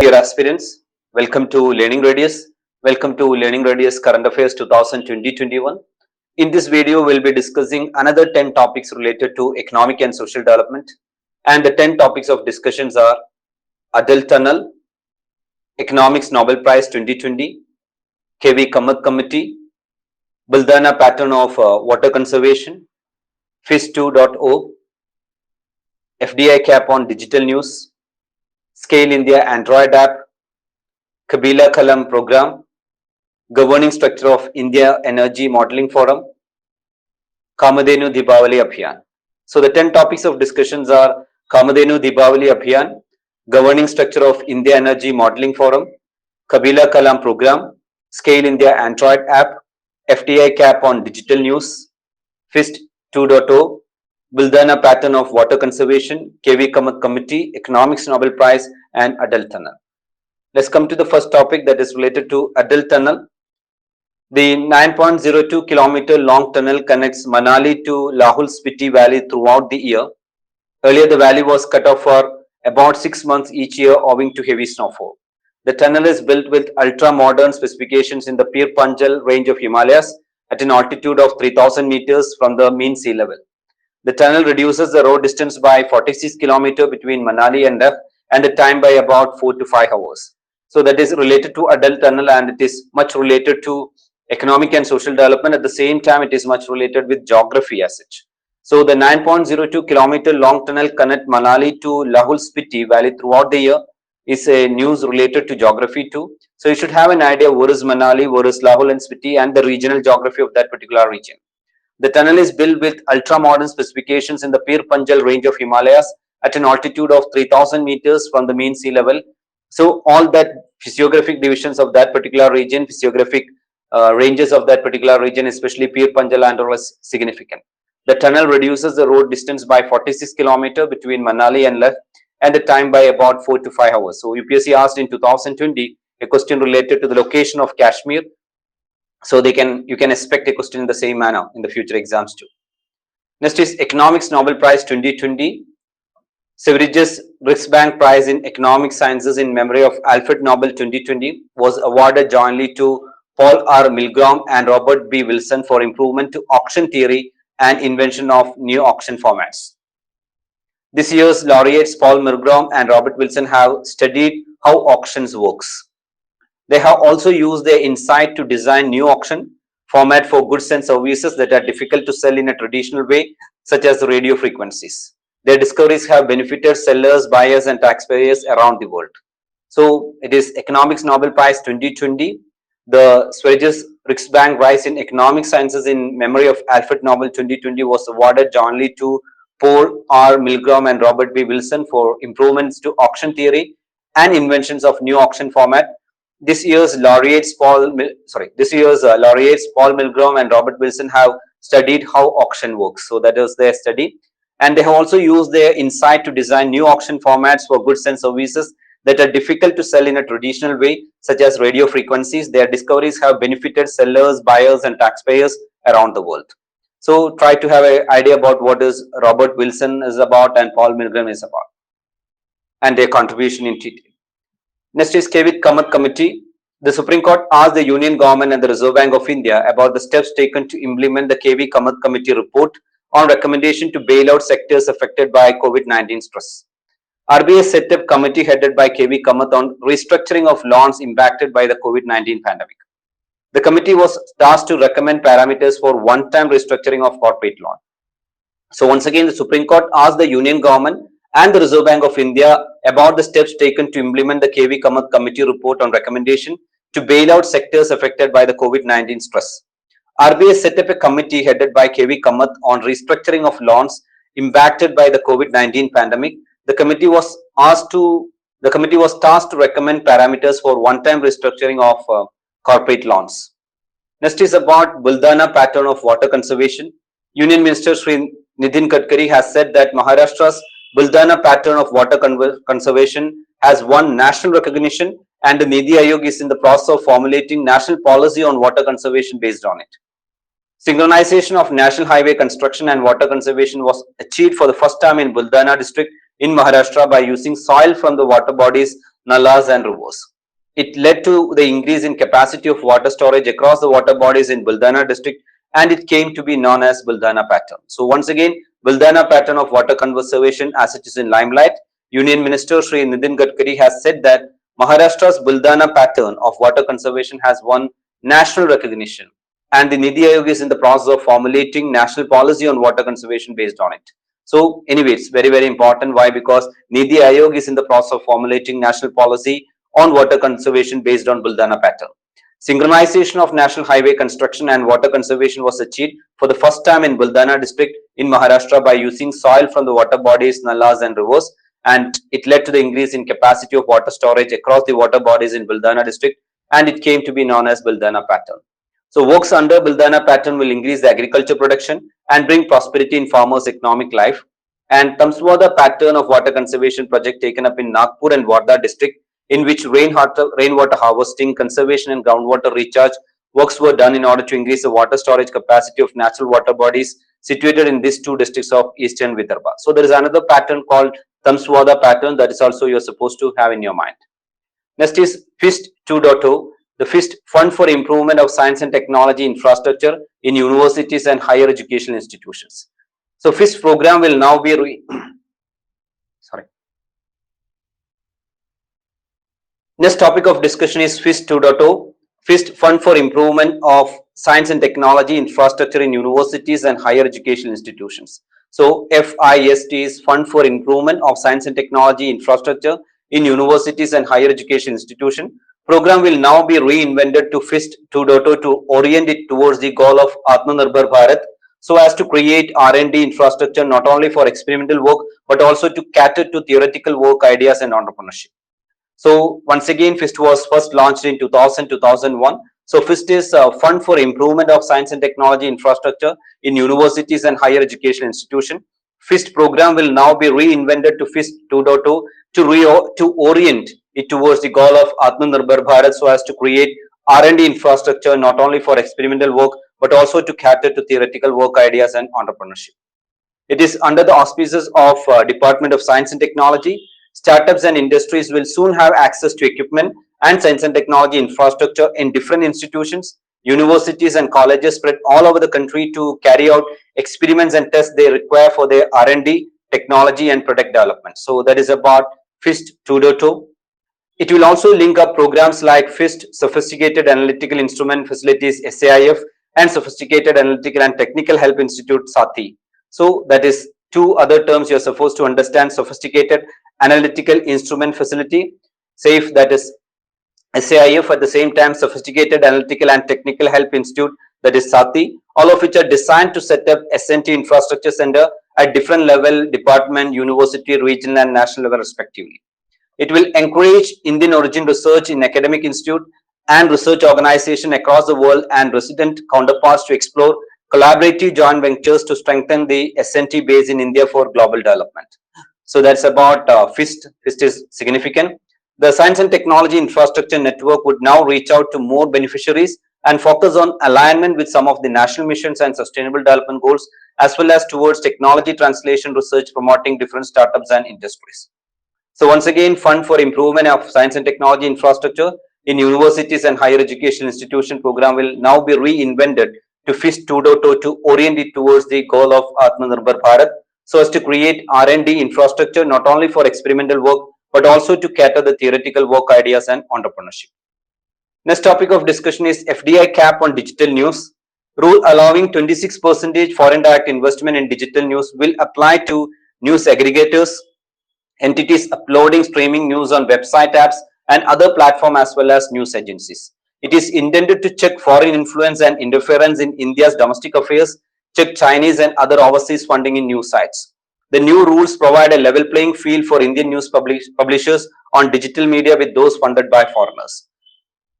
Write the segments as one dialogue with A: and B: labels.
A: dear aspirants, welcome to Learning Radius. Welcome to Learning Radius Current Affairs 2020-21. In this video, we'll be discussing another 10 topics related to economic and social development. And the 10 topics of discussions are Adel Tunnel, Economics Nobel Prize 2020, KV Kamath Committee, Buldana Pattern of Water Conservation, FIS 2.0, FDI Cap on Digital News, Scale India Android app, Kalam Program, Governing Structure of India Energy Modeling Forum, Kamadhenu Deepavali Abhiyan. So the 10 topics of discussions are Kamadhenu Deepavali Abhiyan, Governing Structure of India Energy Modeling Forum, Kalam Program, Scale India Android app, FDI Cap on Digital News, FIST 2.0, Buldana Pattern of Water Conservation, KV Kamath Committee, Economics Nobel Prize, and Adel Tunnel. Let's come to the first topic, that is related to Adel Tunnel. The 9.02 kilometer long tunnel connects Manali to Lahul Spiti Valley throughout the year. Earlier, the valley was cut off for about 6 months each year owing to heavy snowfall. The tunnel is built with ultra-modern specifications in the Pir Panjal range of Himalayas at an altitude of 3000 meters from the mean sea level. The tunnel reduces the road distance by 46 km between Manali and Leh and the time by about 4 to 5 hours. So that is related to Adel Tunnel, and it is much related to economic and social development. At the same time, it is much related with geography as such. So the 9.02 kilometer long tunnel connect Manali to Lahul Spiti Valley throughout the year is a news related to geography too. So you should have an idea where is Manali, where is Lahul and Spiti, and the regional geography of that particular region. The tunnel is built with ultra-modern specifications in the Pir Panjal range of Himalayas at an altitude of 3000 meters from the mean sea level. So all that physiographic divisions of that particular region, physiographic ranges of that particular region, especially Pir Panjal and all, is significant. The tunnel reduces the road distance by 46 km between Manali and Leh and the time by about 4 to 5 hours. So UPSC asked in 2020 a question related to the location of Kashmir. So you can expect a question in the same manner in the future exams too. Next is Economics Nobel Prize 2020. Severiges Riksbank Prize in Economic Sciences in memory of Alfred Nobel 2020 was awarded jointly to Paul R. Milgrom and Robert B. Wilson for improvement to auction theory and invention of new auction formats. This year's laureates Paul Milgrom and Robert Wilson have studied how auctions works. They have also used their insight to design new auction format for goods and services that are difficult to sell in a traditional way, such as radio frequencies. Their discoveries have benefited sellers, buyers, and taxpayers around the world. So it is Economics Nobel Prize 2020. The Sveriges Riksbank Prize in Economic Sciences in memory of Alfred Nobel 2020 was awarded jointly to Paul R. Milgrom and Robert B. Wilson for improvements to auction theory and inventions of new auction format. This year's laureates Paul Milgrom and Robert Wilson have studied how auction works. So that is their study, and they have also used their insight to design new auction formats for goods and services that are difficult to sell in a traditional way, such as radio frequencies. Their discoveries have benefited sellers, buyers, and taxpayers around the world. So try to have an idea about what is Robert Wilson is about and Paul Milgrom is about, and their contribution in detail. Next is KV Kamath Committee. The Supreme Court asked the Union Government and the Reserve Bank of India about the steps taken to implement the KV Kamath Committee report on recommendation to bail out sectors affected by COVID-19 stress. RBI set up committee headed by KV Kamath on restructuring of loans impacted by the COVID-19 pandemic. The committee was tasked to recommend parameters for one-time restructuring of corporate loan. So once again, the Supreme Court asked the Union Government and the Reserve Bank of India about the steps taken to implement the KV Kamath Committee report on recommendation to bail out sectors affected by the COVID-19 stress. RBI set up a committee headed by KV Kamath on restructuring of loans impacted by the COVID-19 pandemic. The committee was tasked to recommend parameters for one-time restructuring of corporate loans. Next is about Buldana Pattern of Water Conservation. Union Minister Sri Nitin Gadkari has said that Maharashtra's Buldana Pattern of Water Conservation has won national recognition, and the Niti Aayog is in the process of formulating national policy on water conservation based on it. Synchronization of national highway construction and water conservation was achieved for the first time in Buldana district in Maharashtra by using soil from the water bodies nalas and rivers. It led to the increase in capacity of water storage across the water bodies in Buldana district, and it came to be known as Buldana pattern. So once again, Buldana pattern of water conservation as it is in limelight. Union Minister Sri Nitin Gadkari has said that Maharashtra's Buldana pattern of water conservation has won national recognition, and the Niti Aayog is in the process of formulating national policy on water conservation based on it. So anyway, it's very, very important. Why? Because Niti Aayog is in the process of formulating national policy on water conservation based on Buldana pattern. Synchronization of national highway construction and water conservation was achieved for the first time in Buldana district in Maharashtra by using soil from the water bodies, nalas and rivers, and it led to the increase in capacity of water storage across the water bodies in Buldana district, and it came to be known as Buldana pattern. So works under Buldana pattern will increase the agriculture production and bring prosperity in farmers' economic life. And Tamswada pattern of water conservation project taken up in Nagpur and Wardha district, in which rainwater harvesting, conservation and groundwater recharge works were done in order to increase the water storage capacity of natural water bodies situated in these two districts of Eastern Vidarbha. So there is another pattern called Tamswada pattern that is also you are supposed to have in your mind. Next is FIST 2.0, the FIST Fund for Improvement of Science and Technology Infrastructure in Universities and Higher Educational Institutions. So FIST program will now be Next topic of discussion is FIST 2.0, FIST Fund for Improvement of Science and Technology Infrastructure in Universities and Higher Educational Institutions. So FIST is Fund for Improvement of Science and Technology Infrastructure in Universities and Higher Education Institution. Program will now be reinvented to FIST 2.0 to orient it towards the goal of Atmanirbhar Bharat, so as to create R&D infrastructure not only for experimental work but also to cater to theoretical work ideas and entrepreneurship. So once again, FIST was first launched in 2000-2001. So FIST is a Fund for Improvement of Science and Technology Infrastructure in Universities and Higher Education Institution. FIST program will now be reinvented to FIST 2.0 to orient it towards the goal of Atmanirbhar Bharat, so as to create R&D infrastructure not only for experimental work but also to cater to theoretical work ideas and entrepreneurship. It is under the auspices of Department of Science and Technology. Startups and industries will soon have access to equipment and science and technology infrastructure in different institutions, universities and colleges spread all over the country to carry out experiments and tests they require for their R&D, technology and product development. So that is about FIST 2.0. It will also link up programs like FIST, Sophisticated Analytical Instrument Facilities SAIF, and Sophisticated Analytical and Technical Help Institute SATI. So that is two other terms you are supposed to understand: Sophisticated Analytical Instrument Facility, SAIF, that is SAIF, at the same time Sophisticated Analytical and Technical Help Institute, that is SATI, all of which are designed to set up S&T infrastructure center at different level, department, university, regional and national level respectively. It will encourage Indian origin research in academic institute and research organization across the world and resident counterparts to explore collaborative joint ventures to strengthen the S&T base in India for global development. So that's about FIST. FIST is significant. The Science and Technology Infrastructure Network would now reach out to more beneficiaries and focus on alignment with some of the national missions and sustainable development goals, as well as towards technology translation research promoting different startups and industries. So once again, Fund for Improvement of Science and Technology Infrastructure in Universities and Higher Education Institution program will now be reinvented to FIST 2.0 to orient it towards the goal of Atmanirbhar Bharat, so as to create R&D infrastructure not only for experimental work but also to cater the theoretical work ideas and entrepreneurship. Next topic of discussion is FDI cap on digital news. Rule allowing 26% foreign direct investment in digital news will apply to news aggregators, entities uploading streaming news on website apps and other platforms, as well as news agencies. It is intended to check foreign influence and interference in India's domestic affairs, check Chinese and other overseas funding in news sites. The new rules provide a level playing field for Indian news publishers on digital media with those funded by foreigners.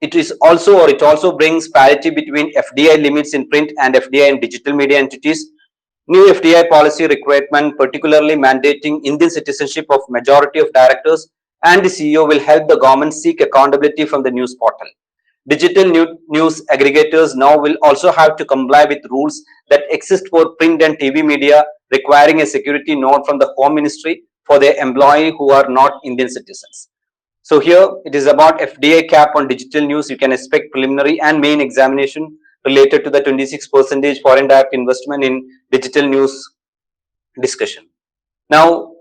A: It also brings parity between FDI limits in print and FDI in digital media entities. New FDI policy requirement, particularly mandating Indian citizenship of majority of directors and the CEO, will help the government seek accountability from the news portal. Digital news aggregators now will also have to comply with rules that exist for print and TV media, requiring a security note from the Home Ministry for their employees who are not Indian citizens. So here it is about FDI cap on digital news. You can expect preliminary and main examination related to the 26% foreign direct investment in digital news discussion. Now,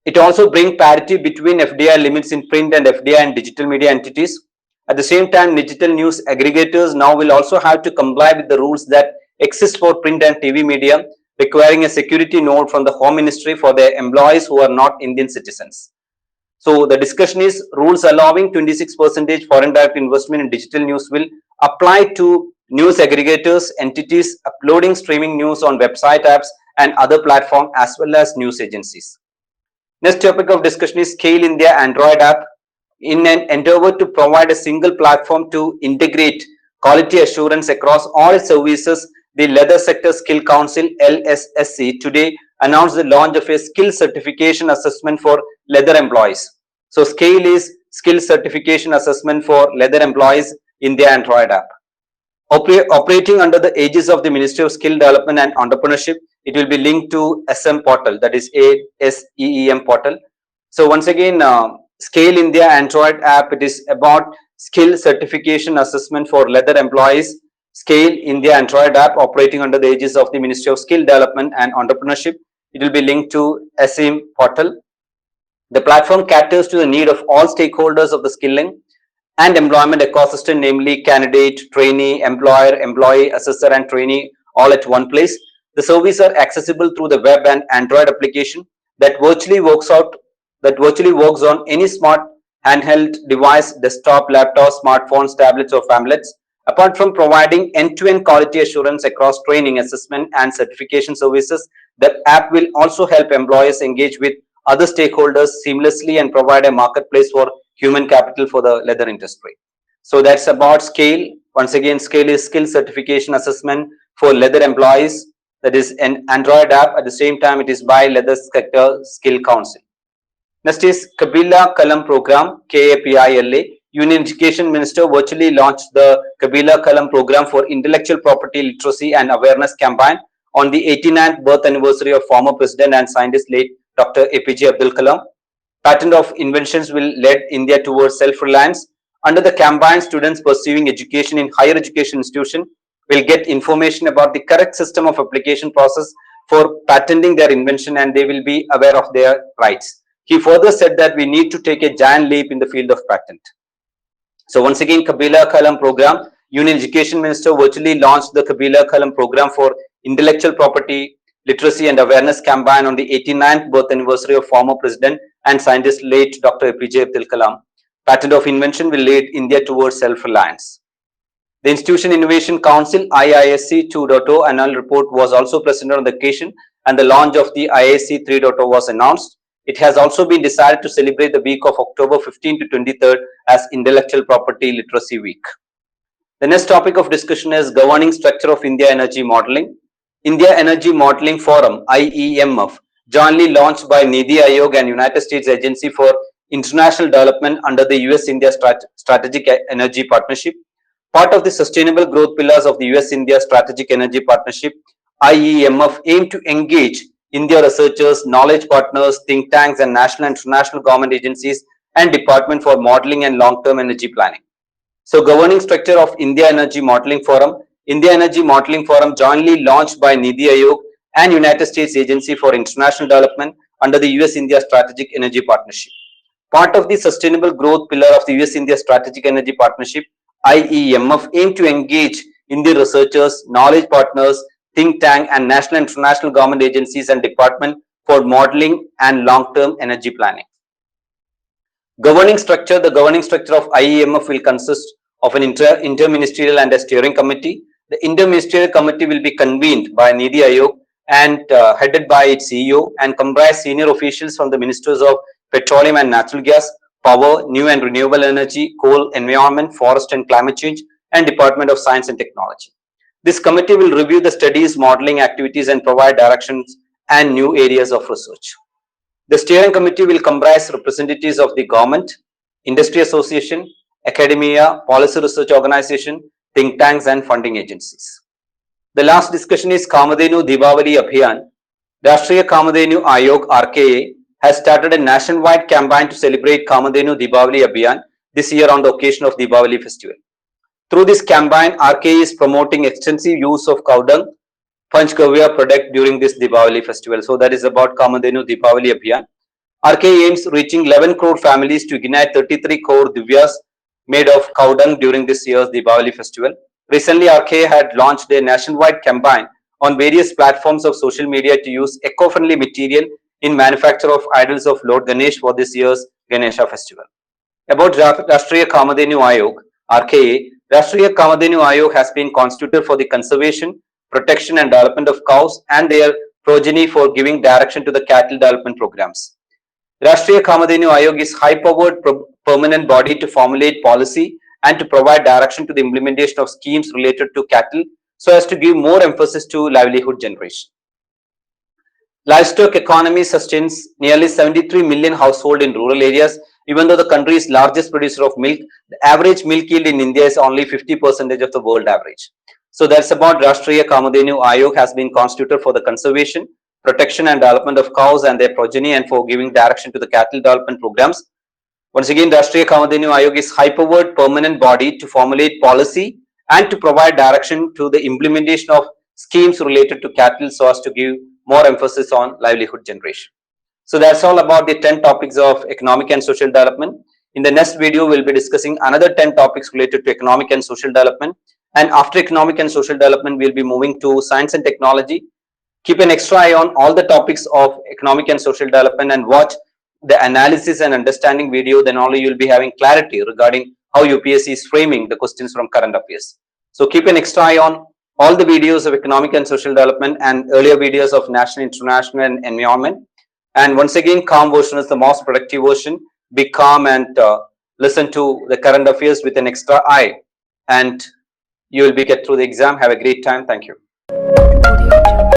A: it also brings parity between FDI limits in print and FDI and digital media entities. At the same time, digital news aggregators now will also have to comply with the rules that exist for print and TV media, requiring a security note from the Home Ministry for their employees who are not Indian citizens. So the discussion is rules allowing 26% foreign direct investment in digital news will apply to news aggregators, entities uploading streaming news on website apps and other platforms as well as news agencies. Next topic of discussion is Scale India Android app. In an endeavor to provide a single platform to integrate quality assurance across all services, the Leather Sector Skill Council LSSC today announced the launch of a skill certification assessment for leather employees. So Scale is skill certification assessment for leather employees in the Android app. Operating under the aegis of the Ministry of Skill Development and Entrepreneurship, it will be linked to SM portal, that is ASEEM portal. So once again, Scale India Android app, it is about skill certification assessment for leather employees. Scale India Android app operating under the aegis of the Ministry of Skill Development and Entrepreneurship. It will be linked to SM portal. The platform caters to the need of all stakeholders of the skilling and employment ecosystem, namely candidate, trainee, employer, employee, assessor and trainee all at one place. The services are accessible through the web and Android application that virtually works on any smart handheld device, desktop, laptop, smartphones, tablets or phablets. Apart from providing end-to-end quality assurance across training, assessment and certification services, the app will also help employers engage with other stakeholders seamlessly and provide a marketplace for human capital for the leather industry. So that's about Scale. Once again, Scale is skill certification assessment for leather employees. That is an Android app. At the same time, it is by Leather Sector Skill Council. Next is Kalam Program, KAPILA. Union Education Minister virtually launched the Kalam Program for Intellectual Property Literacy and Awareness campaign on the 89th birth anniversary of former President and scientist late Dr. APJ Abdul Kalam. Patent of inventions will lead India towards self-reliance. Under the campaign, students pursuing education in higher education institution will get information about the correct system of application process for patenting their invention and they will be aware of their rights. He further said that we need to take a giant leap in the field of patent. So once again, Kalam Program, Union Education Minister virtually launched the Kalam Program for Intellectual Property Literacy and Awareness campaign on the 89th birth anniversary of former President and scientist late Dr. APJ Abdul Kalam. Patent of invention will lead India towards self-reliance. The Institution Innovation Council IISc 2.0 annual report was also presented on the occasion and the launch of the IISc 3.0 was announced. It has also been decided to celebrate the week of October 15 to 23rd as Intellectual Property Literacy Week. The next topic of discussion is governing structure of India Energy Modeling. India Energy Modeling Forum, IEMF, jointly launched by NITI Aayog and United States Agency for International Development under the US-India Strategic Energy Partnership. Part of the sustainable growth pillars of the US-India Strategic Energy Partnership, IEMF aimed to engage India researchers, knowledge partners, think tanks and national and international government agencies and department for modeling and long-term energy planning. So governing structure of India Energy Modeling Forum. India Energy Modeling Forum jointly launched by NITI Aayog and United States Agency for International Development under the US-India Strategic Energy Partnership. Part of the sustainable growth pillar of the US-India Strategic Energy Partnership, IEMF aimed to engage Indian researchers, knowledge partners, think tank and national and international government agencies and department for modeling and long-term energy planning. Governing structure. The governing structure of IEMF will consist of an interministerial and a steering committee. The interministerial committee will be convened by NITI Aayog and headed by its CEO and comprise senior officials from the ministers of petroleum and natural gas, power, new and renewable energy, coal, environment, forest and climate change, and Department of Science and Technology. This committee will review the studies, modeling activities and provide directions and new areas of research. The steering committee will comprise representatives of the government, industry association, academia, policy research organization, think tanks and funding agencies. The last discussion is Kamadhenu Deepavali Abhiyan. Rashtriya Kamadhenu Ayog RKA has started a nationwide campaign to celebrate Kamadhenu Deepavali Abhiyan this year on the occasion of Deepavali festival. Through this campaign, RK is promoting extensive use of cow dung Panchgavya product during this Deepavali festival. So that is about Kamadhenu Deepavali Abhiyan. RK aims reaching 11 crore families to ignite 33 crore divyas made of cow dung during this year's Deepavali festival. Recently, RK had launched a nationwide campaign on various platforms of social media to use eco-friendly material in manufacture of idols of Lord Ganesh for this year's Ganesha festival. About Rashtriya Kamadhenu Ayog, RKA, Rashtriya Kamadhenu Ayog has been constituted for the conservation, protection and development of cows and their progeny for giving direction to the cattle development programs. Rashtriya Kamadhenu Ayog is high-powered permanent body to formulate policy and to provide direction to the implementation of schemes related to cattle so as to give more emphasis to livelihood generation. Livestock economy sustains nearly 73 million households in rural areas. Even though the country is largest producer of milk, the average milk yield in India is only 50% of the world average. So that's about Rashtriya Kamadhenu Ayog has been constituted for the conservation, protection and development of cows and their progeny and for giving direction to the cattle development programs. Once again, Rashtriya Kamadhenu Ayog is high-powered permanent body to formulate policy and to provide direction to the implementation of schemes related to cattle so as to give more emphasis on livelihood generation. So that's all about the 10 topics of economic and social development. In the next video, we'll be discussing another 10 topics related to economic and social development. And after economic and social development, we'll be moving to science and technology. Keep an extra eye on all the topics of economic and social development and watch the analysis and understanding video. Then only you'll be having clarity regarding how UPSC is framing the questions from current affairs. So keep an extra eye on all the videos of economic and social development and earlier videos of national, international and environment. And once again, calm version is the most productive version. Be calm and listen to the current affairs with an extra eye and you will be get through the exam. Have a great time. Thank you.